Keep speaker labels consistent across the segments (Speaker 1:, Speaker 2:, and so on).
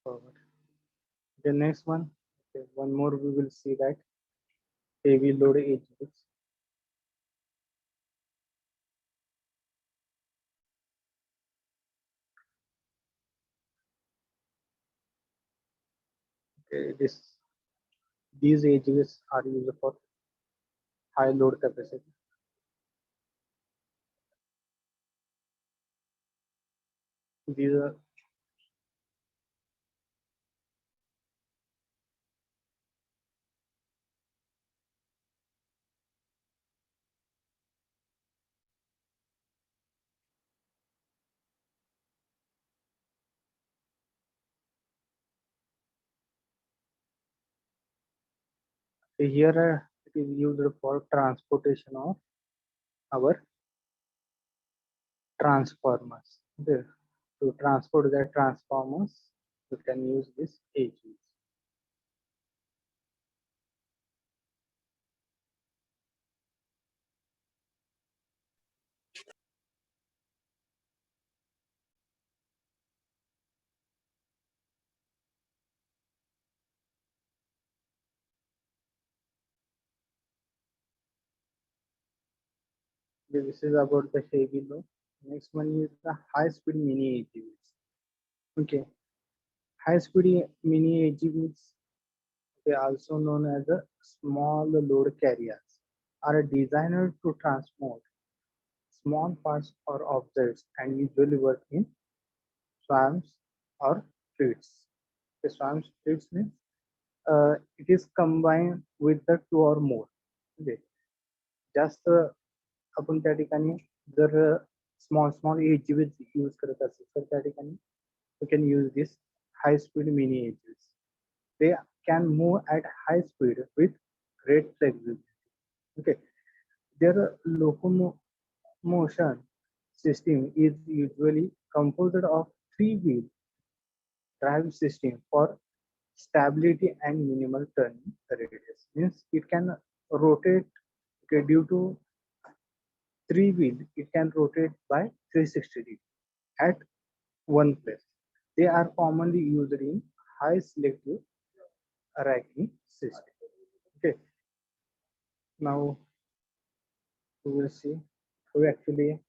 Speaker 1: forward. The next one, okay, one more we will see that heavy load AGVs. Okay, these AGVs are used for high load capacity. These are here it is used for transportation of our transformers. Okay. To transport the transformers, we can use this AGVs. Okay, this is about the heavy load. Next one is the high speed mini AGVs. Okay, high speed mini AGVs, they are also known as the small load carriers, are designed to transport small parts or objects and usually work in swamps or fields. The swamps fields means it is combined with the two or more. Okay. जास्त आपण त्या ठिकाणी जर small small AGVs use करत असेल तर त्या ठिकाणी we can use this high speed mini AGVs. They can move at high speed with great flexibility. Okay, their locomotion system is usually composed of three-wheel drive system for stability and minimal turning radius. Means it can rotate, okay, due to three wheel, it can rotate by 360 degrees at one place. They are commonly used in high selective racking system. Okay, now we will see how actually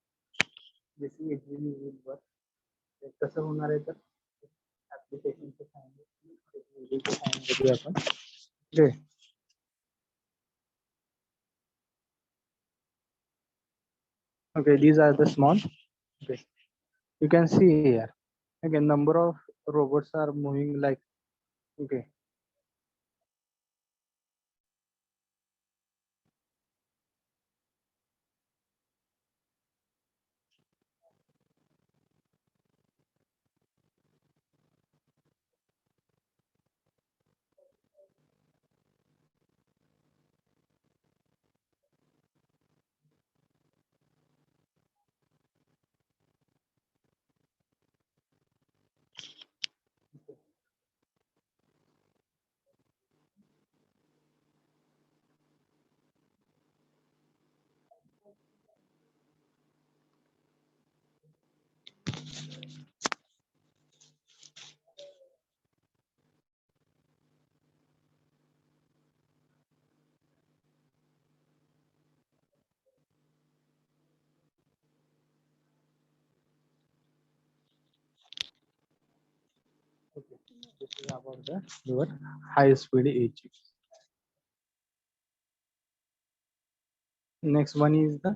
Speaker 1: this is will work. कसं होणार आहे तर ऍप्लिकेशनचं सांगितलं आपण. Okay. Okay, these are the small. Okay, you can see here. Again, number of robots are moving like, okay. Okay, this is about the your high speed AG. Next one is the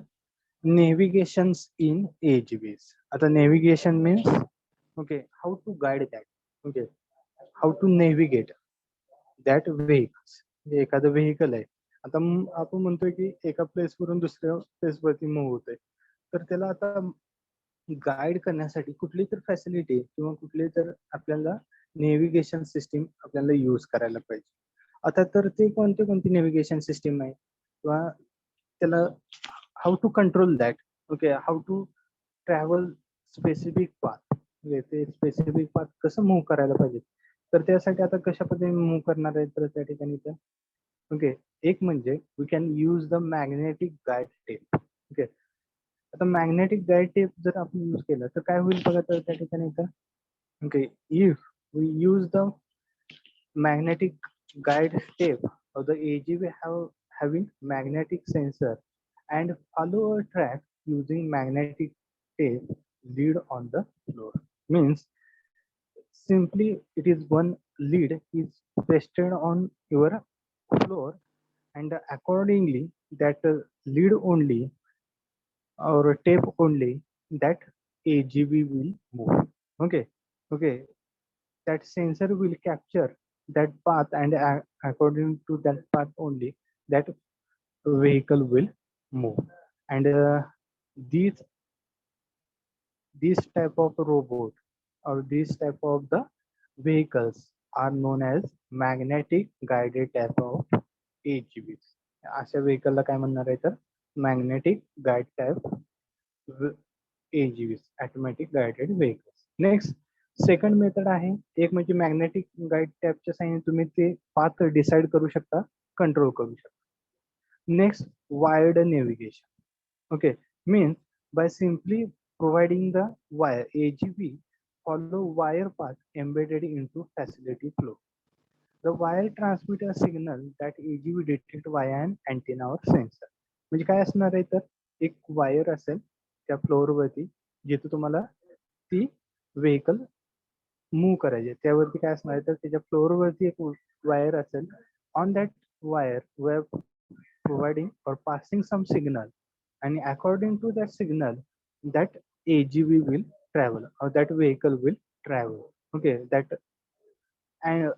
Speaker 1: navigations in AGVs. The navigation means, okay, how to guide that. Okay, how to navigate that vehicles. एखादं vehicle आहे आता आपण म्हणतोय की एका place वरून दुसऱ्या place वरती मूव्ह होतोय तर त्याला आता गाईड करण्यासाठी कुठली तर फॅसिलिटी किंवा कुठली तर आपल्याला नेव्हिगेशन सिस्टीम आपल्याला यूज करायला पाहिजे. आता तर ते कोणती नेव्हिगेशन सिस्टीम आहे किंवा त्याला how to control that. Okay, how to travel specific path, ते स्पेसिफिक पाथ कसं मूव्ह करायला पाहिजे. तर त्यासाठी आता कशा पद्धतीने मूव्ह करणार आहे तर त्या ठिकाणी तर ओके, एक म्हणजे we can use the magnetic guide tape. Okay, आता मॅग्नेटिक गाईड टेप जर आपण यूज केलं तर काय होईल बघा तर त्या ठिकाणी तर okay, if We use the magnetic guide tape of the AGV having magnetic sensor and follow a track using magnetic tape lead on the floor. Means simply it is one lead is pasted on your floor, and accordingly that lead only or tape only, that AGV will move. Okay, okay, that sensor will capture that path, and according to that path only, that vehicle will move. And these this type of robot or this type of the vehicles are known as magnetic guided type of AGVs. अशा व्हेकलला काय म्हणणार आहे तर magnetic guide type AGVs, automatic guided vehicles. Next second method आहे, एक म्हणजे magnetic guide टॅबच्या साहाय्याने तुम्ही ते पाथ डिसाईड करू शकता, कंट्रोल करू शकता. Next wired navigation. Okay, means by simply providing the wire, AGV follow wire path embedded into facility flow. The wire transmit a signal that AGV detect via an antenna or sensor. म्हणजे काय असणार आहे तर एक wire असेल त्या flour वरती, जिथे तुम्हाला ती व्हेकल मूव्ह करायची, त्यावरती काय असणार आहे तर त्याच्या फ्लोअर वरती एक वायर असेल. On that wire we are providing or passing some signal, and according to that signal that AGV will travel or that vehicle will travel. Okay, that and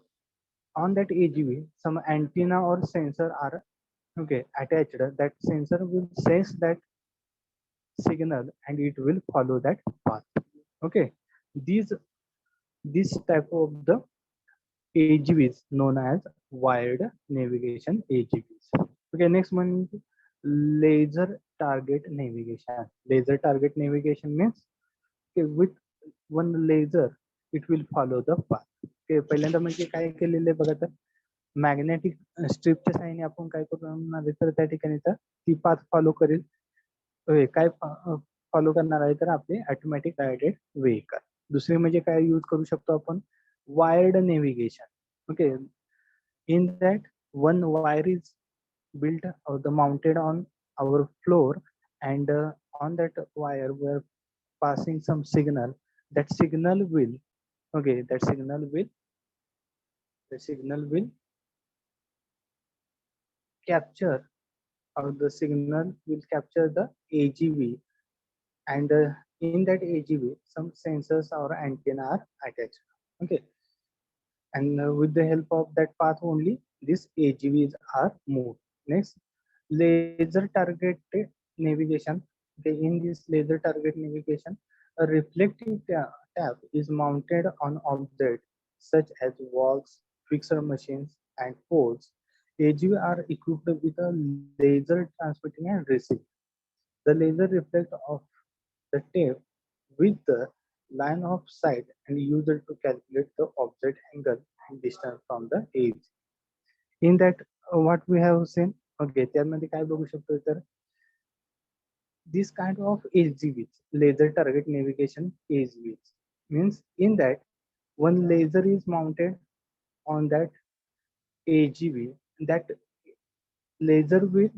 Speaker 1: on that AGV some antenna or sensor are okay attached. That sensor will sense that signal and it will follow that path. Okay, these this type of the AGVs known as wired navigation AGVs. Okay, next one, laser target navigation. Laser target navigation means okay, with one laser it will follow the path. Okay, पहिल्यांदा म्हणजे काय केलेलं आहे बघा तर magnetic स्ट्रिपच्या साहाय्याने आपण काय करणार आहे तर त्या ठिकाणी तर ती पाथ फॉलो करेल. काय फॉलो करणार आहे तर आपले ऑटोमॅटिक गायडेड व्हेकल. दुसरी म्हणजे काय यूज करू शकतो आपण, wired navigation. Okay, in that one wire is built or the mounted on our floor, and on that wire we are passing some signal. That signal will okay the signal will capture or the signal will capture the AGV, and in that AGV some sensors or antenna are attached. Okay, and with the help of that path only these AGVs are moved. Next, laser targeted navigation. Okay, in this laser target navigation, a reflective tab is mounted on objects such as walls, fixed machines, and poles. AGV are equipped with a laser transmitting and receiving. The laser reflect off the tape with the line of sight and used to calculate the object angle and distance from the edge. In that what we have seen, okay, त्यामध्ये काय बघू शकतो तर this kind of AGVs, laser target navigation AGVs, means in that one laser is mounted on that AGV. That laser will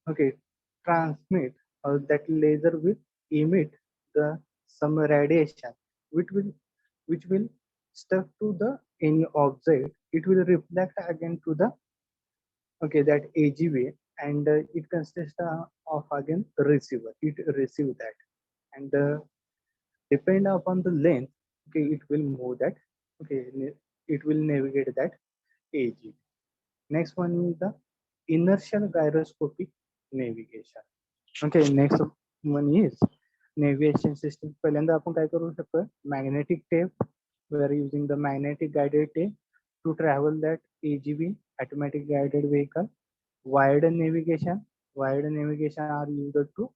Speaker 1: okay transmit or that laser will emit the some radiation which will stuck to the any object. It will reflect again to the okay that AGV, and it consists of again receiver. It receive that, and depend upon the length, okay, it will move that. Okay, it will navigate that AGV. Next one is the inertial gyroscopic navigation. Okay, next one is navigation system. पहिल्यांदा आपण काय करू शकतो, magnetic tape. We are using the magnetic guided tape to travel that AGV, automatic guided vehicle. Wired navigation. Wired navigation are used to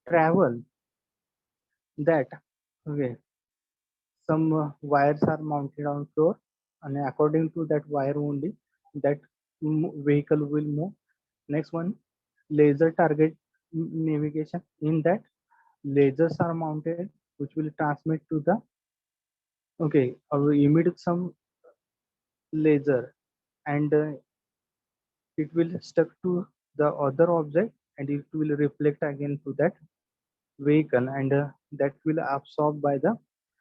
Speaker 1: travel that okay some wires are mounted on floor, and according to that wire only that vehicle will move. Next one, laser target navigation. In that lasers are mounted which will transmit to the Okay, or emit some laser, and it will stuck to the other object, and it will reflect again to that vehicle, and that will absorb by the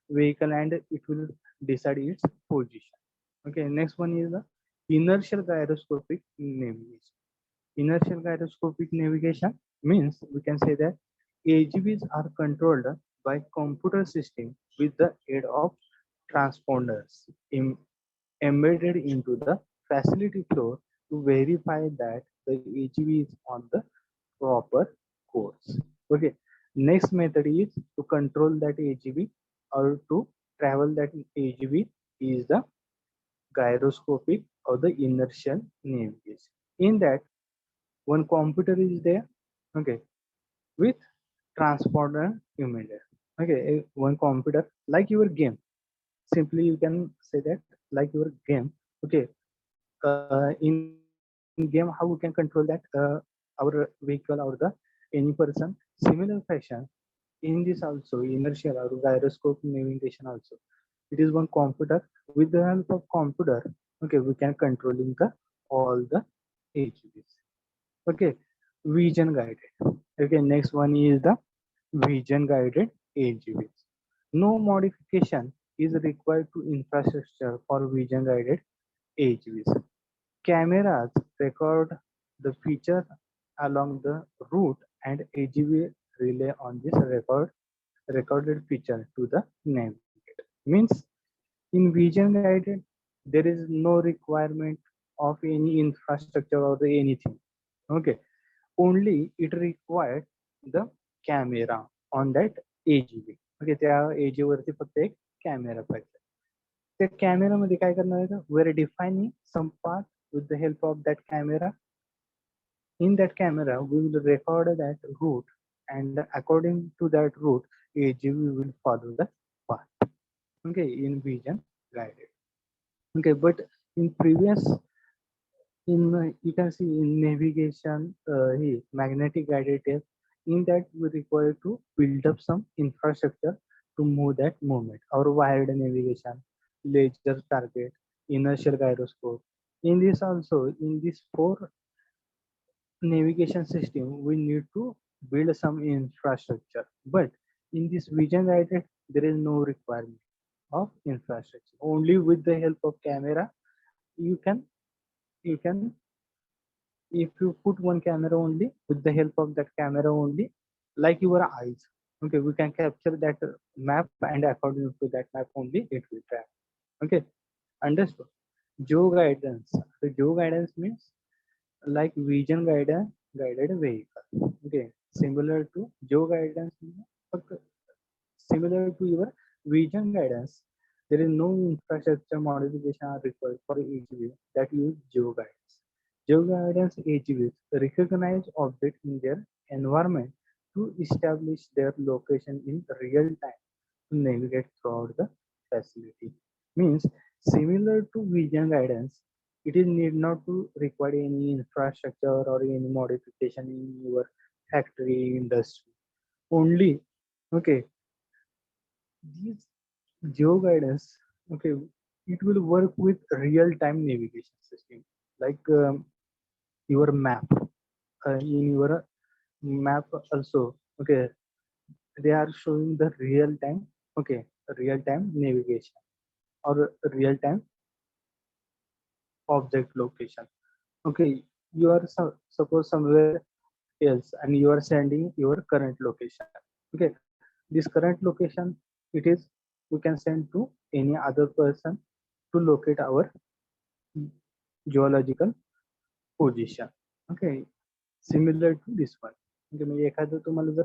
Speaker 1: vehicle, and it will decide its position. Okay, next one is the inertial gyroscopic navigation. Inertial gyroscopic navigation means we can say that AGVs are controlled by computer system with the aid of transponders embedded into the facility floor to verify that the AGV is on the proper course. Okay. Next method is to control that AGV or to travel that AGV is the gyroscopic or the inertial navigation. In that, one computer is there, okay, with transponder embedded. Okay, one computer like your game. Simply, you can say that like your game. Okay, in game, how we can control that our vehicle or the any person. Similar fashion, in this also inertial or gyroscope navigation also, it is one computer. With the help of computer, okay, we can controlling the all the HVs. Okay, vision guided. Okay, next one is the vision guided AGVs. No modification is required to infrastructure for vision guided AGVs. Cameras record the feature along the route, and AGV rely on this recorded feature to the navigate. Means in vision guided, there is no requirement of any infrastructure or anything. Okay, only it required the camera on that AGV. Okay, त्या AGV वरती फक्त एक camera पाहिजे. त्या कॅमेरामध्ये काय करणार आहे, we're defining some path with the help of that camera. In that camera, we will record that route, and according to that route, AGV will follow the path. Okay, in vision guided. Okay, but in previous, in you can see in navigation, magnetic guided test, in that we require to build up some infrastructure to move that movement. Our wired navigation, laser target, inertial gyroscope. In this also, in these four navigation system, we need to build some infrastructure. But in this vision guided, there is no requirement of infrastructure. Only with the help of camera, you can you can if you put one camera only, with the help of that camera only, like your eyes, okay, we can capture that map, and according to that map only it will track. Okay, understood. Geo guidance. So geo guidance means like vision guided vehicle. Okay, similar to geo guidance, okay, similar to your vision guidance, there is no infrastructure modification are required for AGV that use geo guidance. Geo guidance AGVs recognize objects in their environment to establish their location in real time to navigate throughout the facility. Means similar to vision guidance, it is need not to require any infrastructure or any modification in your factory industry. Only, okay, these geo guidance, okay, it will work with real time navigation system, like your map, in your map also, okay, they are showing the real time, okay, real time navigation or real time object location. Okay, you are suppose somewhere else, and you are sending your current location. Okay, this current location, it is, we can send to any other person to locate our geological position. Okay, similar to this one. म्हणजे म्हणजे एखादं तुम्हाला जर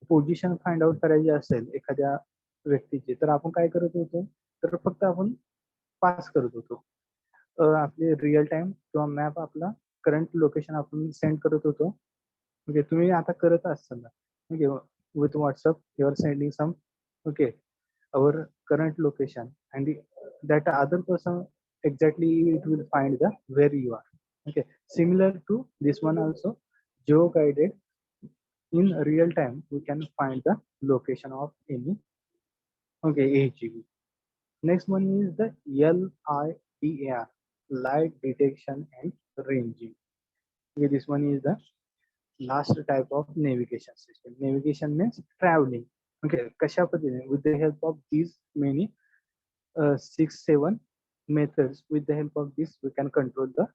Speaker 1: position find out करायची असेल एखाद्या व्यक्तीची, तर आपण काय करत होतो, तर फक्त आपण पास करत होतो आपले रिअल टाइम किंवा मॅप आपला करंट लोकेशन आपण सेंड करत होतो. ओके, तुम्ही आता करत असाल ना, okay, with WhatsApp you are sending some, okay, our current location, and that other person exactly it will find the where you are. Okay, similar to this one also, geo guided, in real time we can find the location of any, okay, AGV. Next one is the LIDAR, light detection and ranging. Okay, this one is the last type of navigation system. Navigation means traveling. Okay, कशा पद्धतीने with the help of these many 6 7 methods, with the help of this we can control the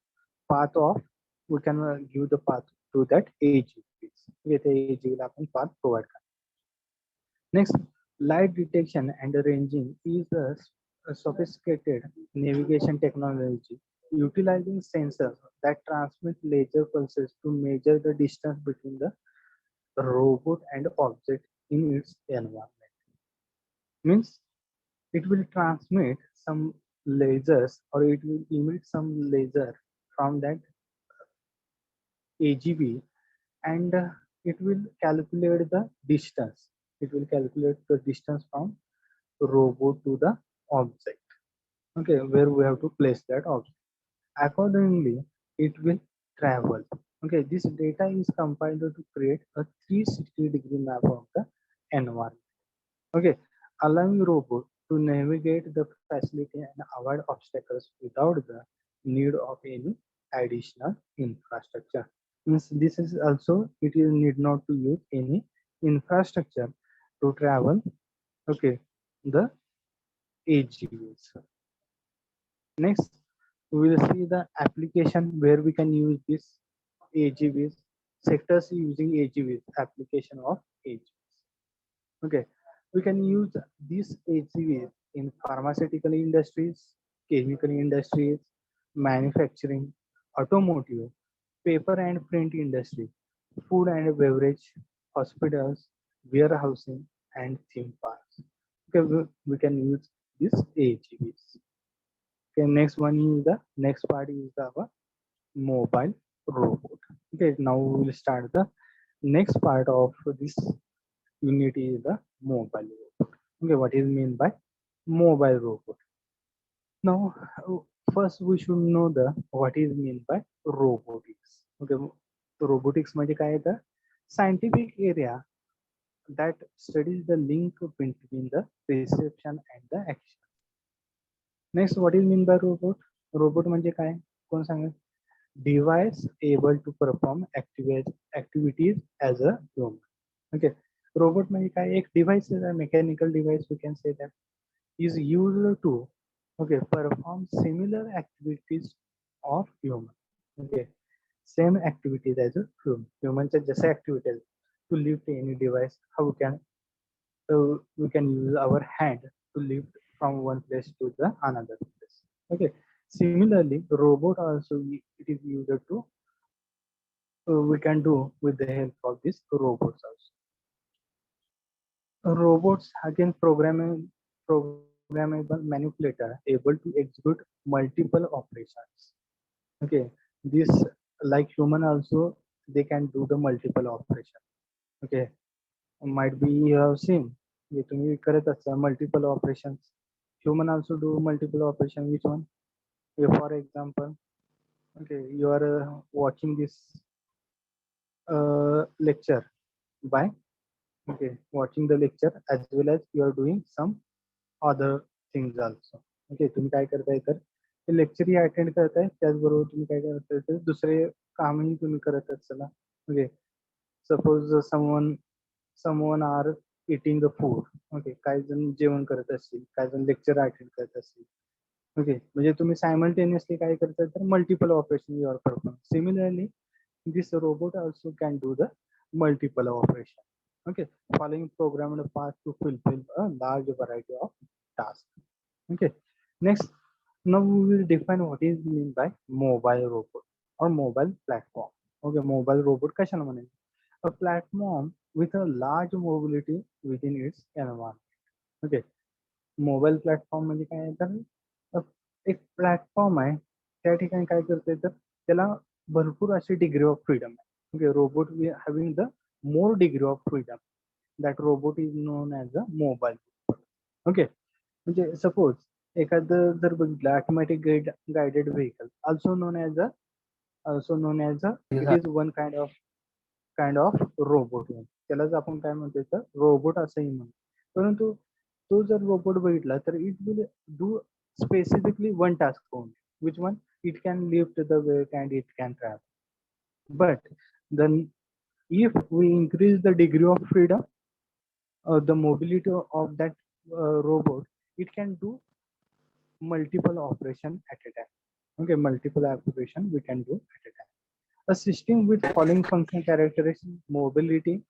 Speaker 1: path of, we can give the path to that AGVs. Okay, the AGV ला आपण path provide करतो. Next, light detection and ranging is a sophisticated navigation technology utilizing sensors that transmit laser pulses to measure the distance between the robot and object in its environment. Means it will transmit some lasers, or it will emit some laser from that AGV, and it will calculate the distance. It will calculate the distance from robot to the object. Okay, where we have to place that object. Accordingly, it will travel. Okay, this data is compiled to create a 360-degree map of the environment. Okay, allowing robot to navigate the facility and avoid obstacles without the need of any additional infrastructure. Means this is also, it is need not to use any infrastructure to travel. Okay, the AGVs. Next, we will see the application where we can use this AGVs. Sectors using AGVs, application of AGVs. Okay, we can use these AGVs in pharmaceutical industries, chemical industries, manufacturing, automotive, paper and print industry, food and beverage, hospitals, warehousing, and theme parks. Okay, we can use these AGVs. Okay, next one is the next part is our mobile robot. Okay, now we will start the next part of this unit is the mobile robot. Okay, what is mean by mobile robot? Now, first we should know the what is mean by robotics. Okay, robotics म्हणजे काय आहे? Scientific area that studies the link between the perception and the action. Next, what is mean by robot? Robot म्हणजे काय? कोण सांगेल? Device able to perform activities as a human. Okay, robot म्हणजे काय? एक device is a mechanical device, we can say that, is used to, okay, perform similar activities of human. Okay, same activities as a human. Humanच्या जशा activities to lift any device, how we can use our hand to lift from one place to the another place. Okay, similarly robot also it is used to, we can do with the help of these robots also. Robots again programmable manipulator able to execute multiple operations. Okay, this like human also they can do the multiple operation. Okay, might be you have seen हे तुम्ही करत असता multiple operations. Human also do multiple operation. Which one? For example, okay, you are watching this lecture by, okay, watching the lecture as well as you are doing some other things also. Okay, तुम्ही काय करताय तर ते lecture ही attend करताय, त्याचबरोबर तुम्ही काय करताय तर दुसरे कामही तुम्ही करत असाल. Okay, suppose someone are eating the food. Okay, काही जण जेवण करत असतील, काही जण लेक्चर अटेंड करत असतील. ओके, म्हणजे तुम्ही सायमल्टेनियसली काय करताय तर multiple operation you are perform. Similarly this robot also can do the multiple operation. Okay, following programmed path to fulfill a large variety of tasks. Okay, next, now we will define what is mean by mobile robot or mobile platform. Okay, mobile robot कशाला म्हणे? A platform with a large mobility within its environment. Okay, mobile platform म्हणजे काय आहे तर एक platform आहे, त्या ठिकाणी काय करते तर त्याला भरपूर अशी डिग्री ऑफ फ्रीडम आहे. Okay, robot having the more degree of freedom, that robot is known as a mobile. Okay, म्हणजे सपोज एखादं जर बघितलं automatic guided vehicle also known as a it is one kind of robot. त्यालाच आपण काय म्हणतो तर रोबोट असंही म्हणतो. परंतु तो जर रोबोट बघितला तर it will do specifically one task only. Which one? It can lift the weight and it can travel. But then if we increase the degree of freedom, the mobility of that robot, it can do multiple operation at a time. Okay, multiple operation we can do at a time. A system with following function characteristics: mobility,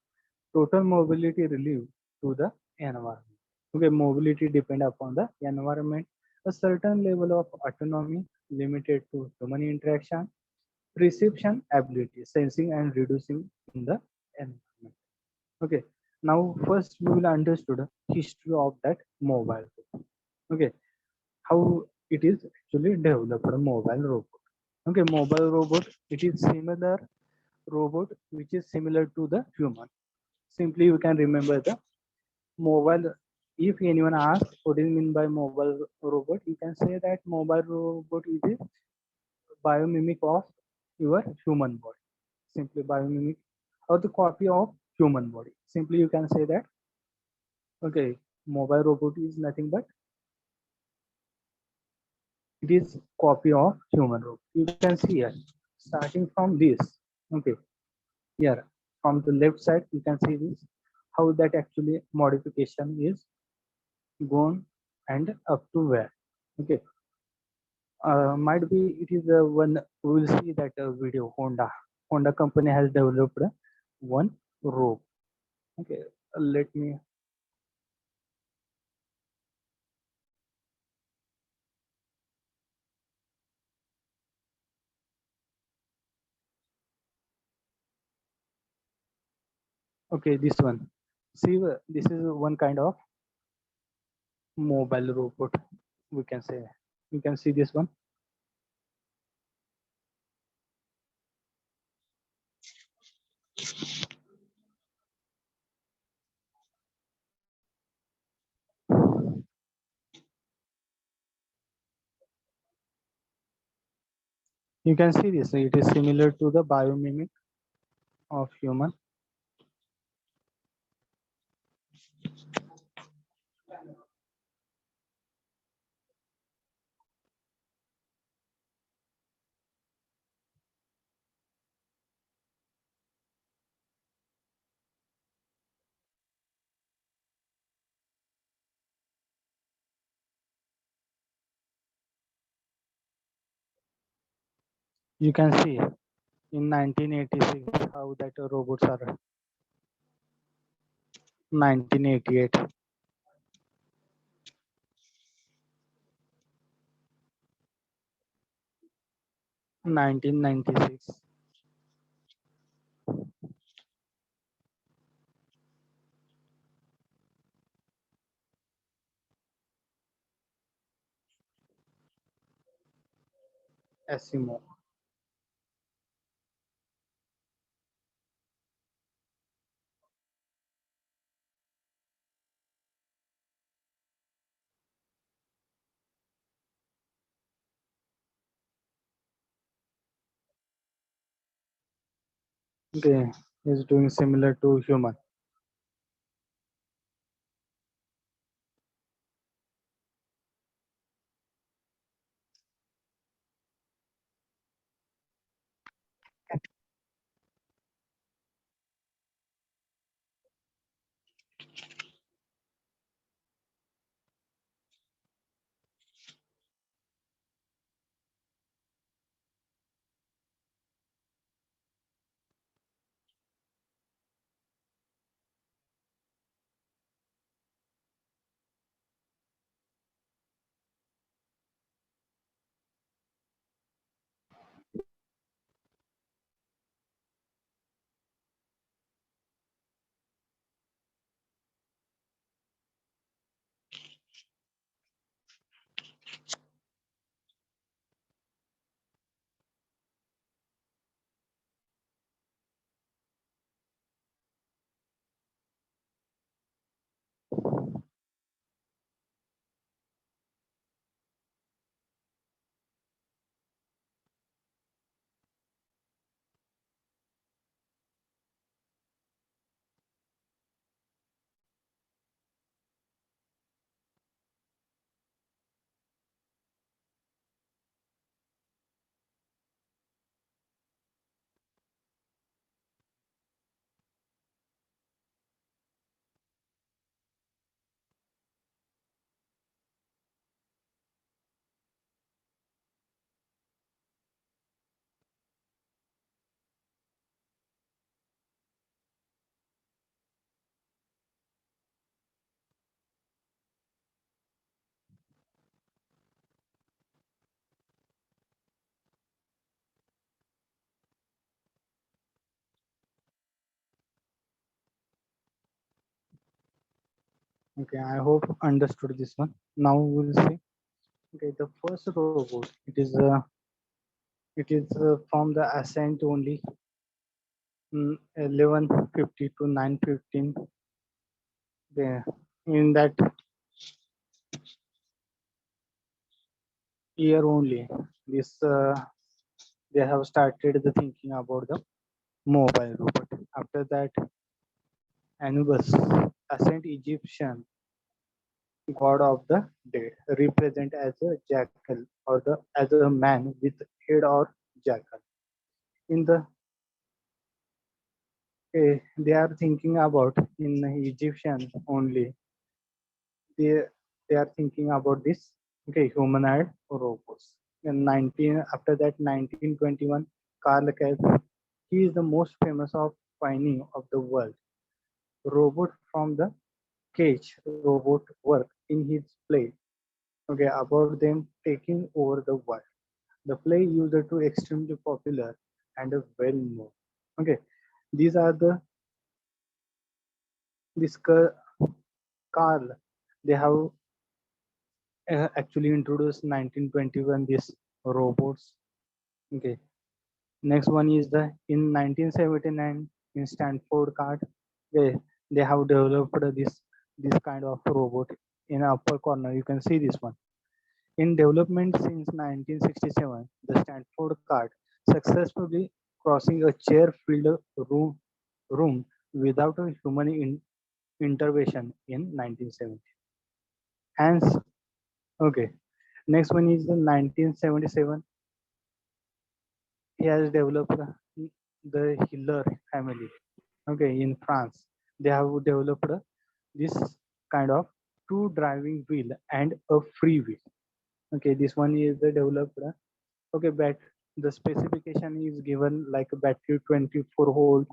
Speaker 1: total mobility relief to the environment. Okay, mobility depend upon the environment. A certain level of autonomy limited to human interaction, perception ability, sensing and reducing in the environment. Okay, now first we will understood history of that mobile. Okay, how it is actually developed a mobile robot. Okay, mobile robot, it is similar robot which is similar to the human. Simply you can remember the mobile. If anyone asks what do you mean by mobile robot, you can say that mobile robot is a biomimic of your human body. Simply biomimic or the copy of human body. Simply you can say that okay, mobile robot is nothing but it is copy of human robot. You can see here starting from this. Okay, here from the left side you can see this how that actually modification is gone and up to where. Okay, might be it is one we will see that video. Honda company has developed one rope. Okay, let me. Okay, this one. See, this is one kind of mobile robot. We can say you can see this one. You can see this. It is similar to the biomimic of human. You can see in 1986 how that robots are 1988, 1996. Asimo. Okay, is doing similar to human. Okay, I hope understood this one. Now we will see. Okay, the first robot. It is from the ascent only 1150 to 915. There, in that year only, this they have started the thinking about the mobile robot. After that, Anubis, ancient Egyptian god of the dead, represent as a jackal or the as a man with head or jackal. In the they are thinking about in Egyptian only. They they are thinking about this humanoid robots. In 19 after that 1921, Carl Kess, he is the most famous of pioneer of the world. Robot from the cage robot work in his play. Okay, about them taking over the world. The play used to extremely popular and well known. Okay, these are the this Carl. They have actually introduced 1921 these robots. Okay, next one is the in 1979 in Stanford card. They have developed this kind of robot in upper corner. You can see this one. In development since 1967, the Stanford card successfully crossing a chair-filled room without a human intervention in 1970. Hence, okay. Next one is the 1977. He has developed the Hiller family. Okay, in France, they have developed this kind of two driving wheel and a free wheel. Okay, this one is the developed. Okay, but the specification is given like a battery 24 volt.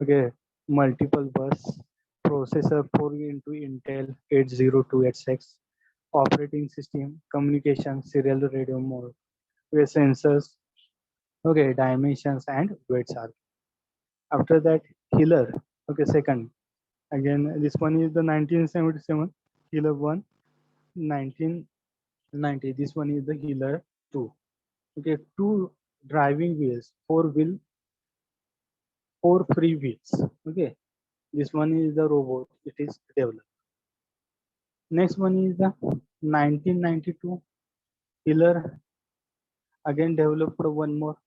Speaker 1: Okay, multiple bus processor 4 into Intel 80286, operating system, communication, serial radio mode, with sensors, okay, dimensions and weights are. After that, Hiller, okay, second. Again, this one is the 1977 Hiller 1, 1990. This one is the Hiller 2. Okay, two driving wheels, four free wheels. Okay, this one is the robot. It is developed. Next one is the 1992 Hiller again developed one more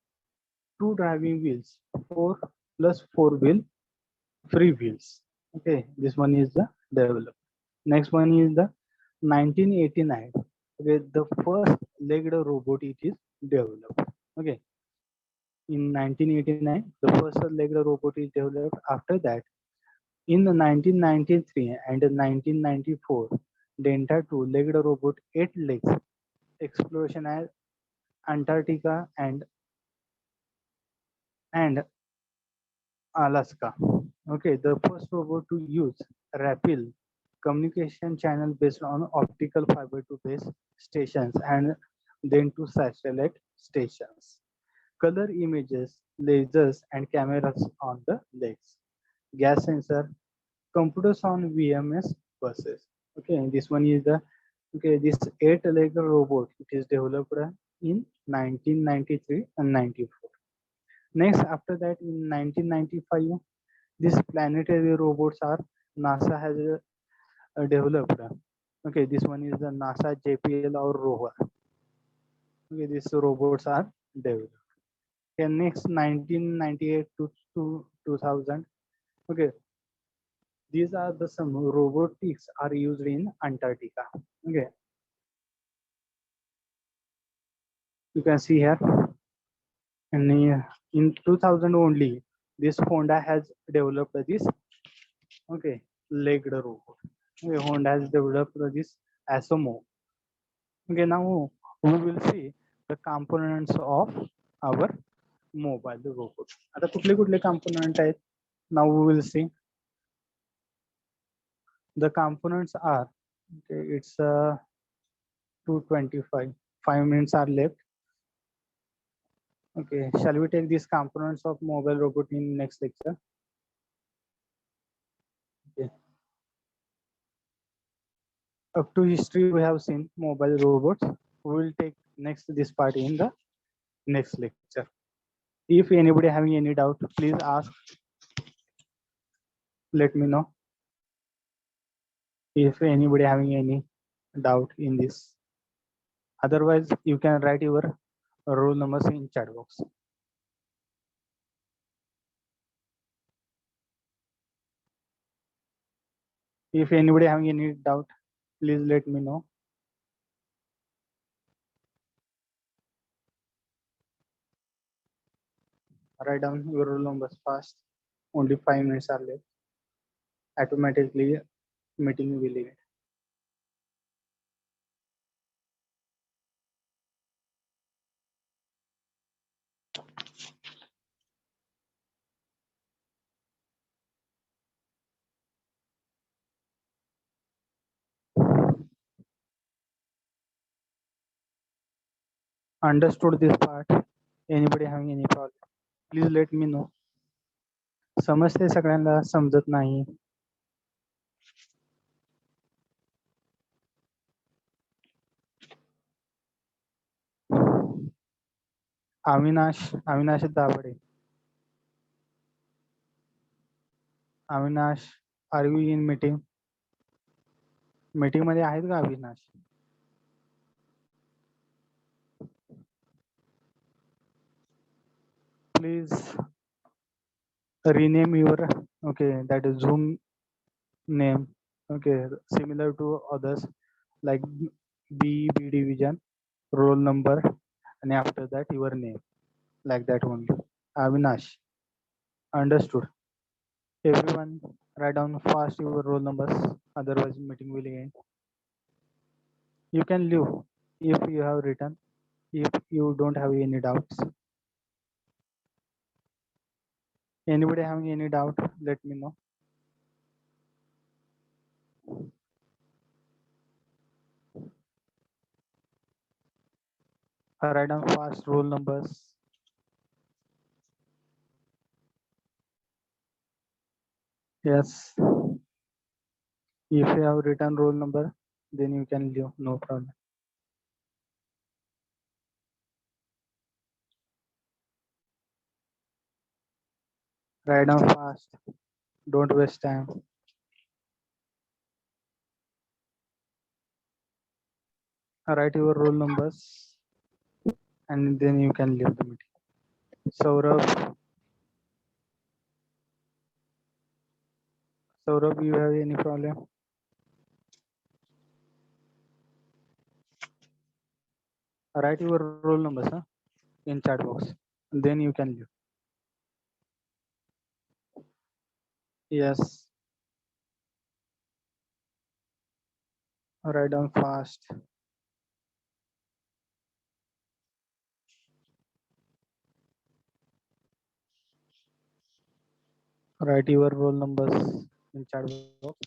Speaker 1: two driving wheels, four plus four wheel free wheels. Okay, this one is the developed. Next one is the 1989. Okay, the first legged robot it is developed. Okay, in 1989, the first legged robot is developed. After that, in the 1993 and 1994, Denta 2 legged robot 8 legs exploration at Antarctica and Alaska. Okay, the first robot to use RAPIL communication channel based on optical fiber to base stations and then to satellite stations. Color images, lasers, and cameras on the legs. Gas sensor, computers on VMS buses. Okay, and this one is the this eight-legged robot. It is developed in 1993 and 94. Next, after that, in 1995, these planetary robots are NASA has developed. Okay, this one is the NASA JPL or rover. Okay, these robots are developed. Okay, next 1998 to 2000. Okay, these are the some robotics are used in Antarctica. Okay, you can see here. And in 2000 only, this Honda has developed this legged robot. Okay, Honda has developed this Asimo. Okay, now we will see the components of our mobile robot. आता कुठले कुठले component आहेत? Now we will see the components are okay. It's 2:25. 5 minutes are left. Okay, shall we take these components of mobile robot in next lecture? Okay. Up to history we have seen mobile robots. We will take next this part in the next lecture. If anybody having any doubt, please ask. Let me know if anybody having any doubt in this. Otherwise, you can write your roll numbers in chat box. If anybody having any doubt, please let me know. Write down your roll numbers fast. Only 5 minutes are left. Automatically, meeting will end. Understood this part? Anybody having any problem? Please let me know. समजते सगळ्यांना समजत नाही. Avinash Dabhade. Avinash, are you in meeting? Meeting मध्ये आहेत का Avinash? Please rename your that is Zoom name, similar to others like B division, roll number, and after that your name, like that only. Avinash, understood? Everyone write down fast your roll numbers, otherwise meeting will end. You can leave if you have written, if you don't have any doubts. Anybody having any doubt, let me know. Write down fast roll numbers. Yes. If you have written roll number, then you can leave, no problem. Write down fast. Don't waste time. Write your roll numbers and then you can leave the meeting. Saurabh, you have any problem? Write your roll numbers in chat box. Then you can leave. Yes. Write down fast. Write your roll numbers in chat box.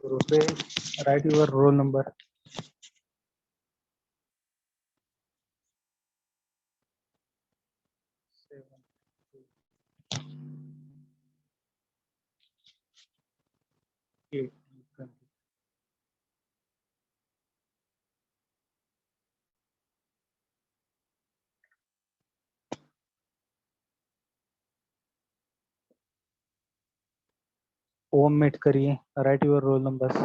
Speaker 1: Rupesh, write your roll number. Eight. ओम मेट करिए. Write your roll numbers.